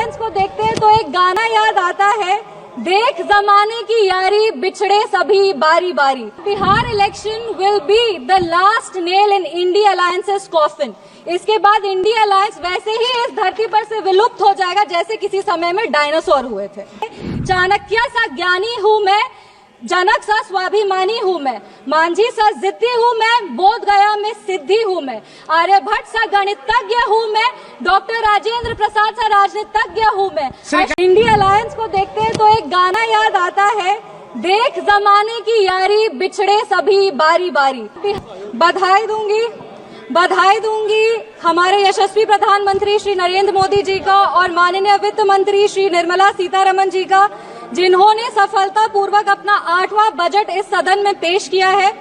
Alliance को देखते हैं तो एक गाना याद आता है, देख जमाने की यारी बिछड़े सभी बारी बारी। Bihar election will be the last nail in India alliances coffin. इसके बाद इंडिया अलायंस वैसे ही इस धरती पर से विलुप्त हो जाएगा जैसे किसी समय में डायनासोर हुए थे। चाणक्य सा ज्ञानी हूँ मैं, जनक सा स्वाभिमानी हूँ मैं, मांझी सा जिद्दी हूँ मैं, बोध गया में सिद्धि हूँ मैं, आर्यभट्ट सा गणितज्ञ हूँ मैं, डॉक्टर राजेंद्र प्रसाद सा राजनीतिज्ञ हूँ मैं। इंडिया अलायंस को देखते हैं तो एक गाना याद आता है, देख जमाने की यारी बिछड़े सभी बारी बारी। बधाई दूंगी हमारे यशस्वी प्रधानमंत्री श्री नरेंद्र मोदी जी का और माननीय वित्त मंत्री श्री निर्मला सीतारमण जी का, जिन्होंने सफलतापूर्वक अपना 8वां बजट इस सदन में पेश किया है।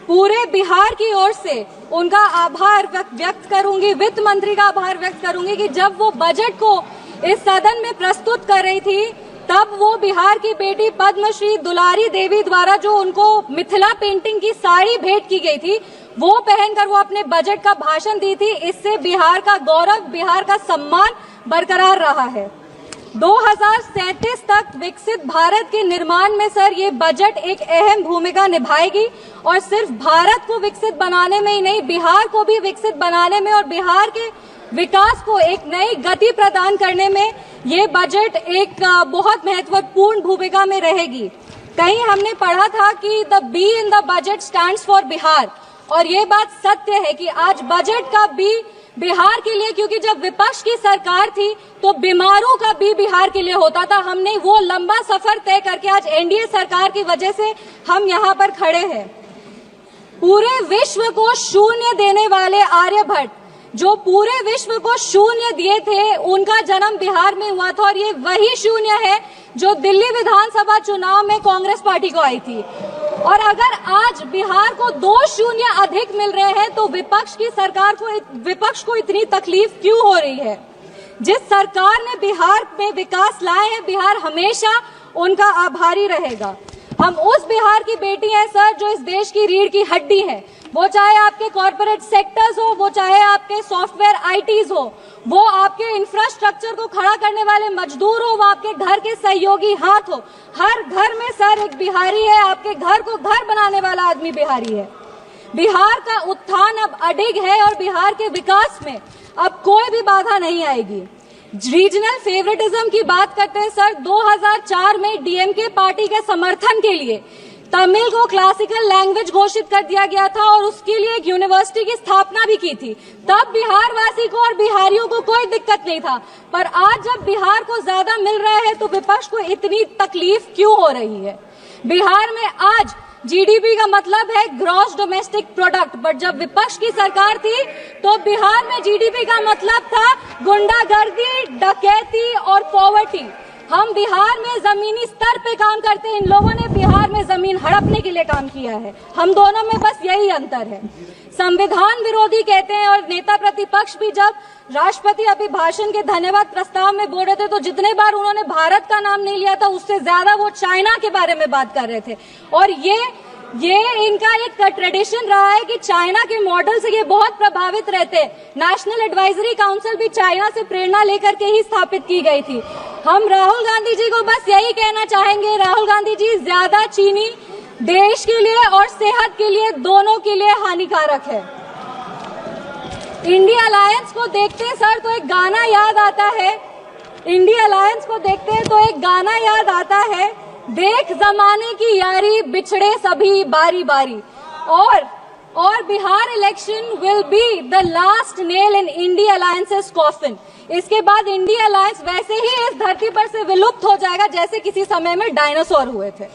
पूरे बिहार की ओर से उनका आभार व्यक्त करूंगी, वित्त मंत्री का आभार व्यक्त करूंगी कि जब वो बजट को इस सदन में प्रस्तुत कर रही थी तब वो बिहार की बेटी पद्मश्री दुलारी देवी द्वारा जो उनको मिथिला पेंटिंग की साड़ी भेंट की गई थी वो पहनकर वो अपने बजट का भाषण दी थी। इससे बिहार का गौरव, बिहार का सम्मान बरकरार रहा है। 2037 तक विकसित भारत के निर्माण में सर ये बजट एक अहम भूमिका निभाएगी और सिर्फ भारत को विकसित बनाने में ही नहीं, बिहार को भी विकसित बनाने में और बिहार के विकास को एक नई गति प्रदान करने में ये बजट एक बहुत महत्वपूर्ण भूमिका में रहेगी। कहीं हमने पढ़ा था कि the be in the budget stands for Bihar, और ये बात सत्य है कि आज बजट का बी बिहार के लिए, क्योंकि जब विपक्ष की सरकार थी तो बीमारों का भी बिहार के लिए होता था। हमने वो लंबा सफर तय करके आज एनडीए सरकार की वजह से हम यहाँ पर खड़े हैं। पूरे विश्व को शून्य देने वाले आर्यभट्ट, जो पूरे विश्व को शून्य दिए थे, उनका जन्म बिहार में हुआ था और ये वही शून्य है जो दिल्ली विधानसभा चुनाव में कांग्रेस पार्टी को आई थी। और अगर आज बिहार को 2 शून्य अधिक मिल रहे हैं तो विपक्ष को इतनी तकलीफ क्यों हो रही है? जिस सरकार ने बिहार में विकास लाए हैं, बिहार हमेशा उनका आभारी रहेगा। हम उस बिहार की बेटी हैं सर जो इस देश की रीढ़ की हड्डी है। वो चाहे आपके कॉर्पोरेट सेक्टर्स हो, वो चाहे आपके सॉफ्टवेयर आईटीज हो, वो आपके इंफ्रास्ट्रक्चर को खड़ा करने वाले मजदूर हो, वो आपके घर के सहयोगी हाथ हो। हर घर में सर एक बिहारी है, आपके घर को घर बनाने वाला आदमी बिहारी है। बिहार का उत्थान अब अडिग है और बिहार के विकास में अब कोई भी बाधा नहीं आएगी। रीजनल फेवरेटिज्म की बात करते हैं सर, 2004 में डीएमके पार्टी के समर्थन के लिए तमिल को क्लासिकल लैंग्वेज घोषित कर दिया गया था और उसके लिए एक यूनिवर्सिटी की स्थापना भी की थी। तब बिहार वासी को और बिहारियों को कोई दिक्कत नहीं था, पर आज जब बिहार को ज्यादा मिल रहा है तो विपक्ष को इतनी तकलीफ क्यों हो रही है? बिहार में आज जीडीपी का मतलब है ग्रॉस डोमेस्टिक प्रोडक्ट, बट जब विपक्ष की सरकार थी तो बिहार में जीडीपी का मतलब था गुंडागर्दी, डकैती और पॉवर्टी। हम बिहार में जमीनी स्तर पे काम करते हैं, इन लोगों ने बिहार में जमीन हड़पने के लिए काम किया है। हम दोनों में बस यही अंतर है। संविधान विरोधी कहते हैं और नेता प्रतिपक्ष भी जब राष्ट्रपति अभिभाषण के धन्यवाद प्रस्ताव में बोल रहे थे तो जितने बार उन्होंने भारत का नाम नहीं लिया था उससे ज्यादा वो चाइना के बारे में बात कर रहे थे। और ये इनका एक ट्रेडिशन रहा है कि चाइना के मॉडल से ये बहुत प्रभावित रहते हैं। नेशनल एडवाइजरी काउंसिल भी चाइना से प्रेरणा लेकर के ही स्थापित की गई थी। हम राहुल गांधी जी को बस यही कहना चाहेंगे, राहुल गांधी जी, ज्यादा चीनी देश के लिए और सेहत के लिए, दोनों के लिए हानिकारक है। इंडिया अलायंस को देखते हैं सर तो एक गाना याद आता है, इंडिया अलायंस को देखते हैं तो एक गाना याद आता है, देख जमाने की यारी बिछड़े सभी बारी बारी। और Bihar election will be the last nail in India alliances coffin. इसके बाद इंडिया अलायंस वैसे ही इस धरती पर से विलुप्त हो जाएगा जैसे किसी समय में डायनासोर हुए थे।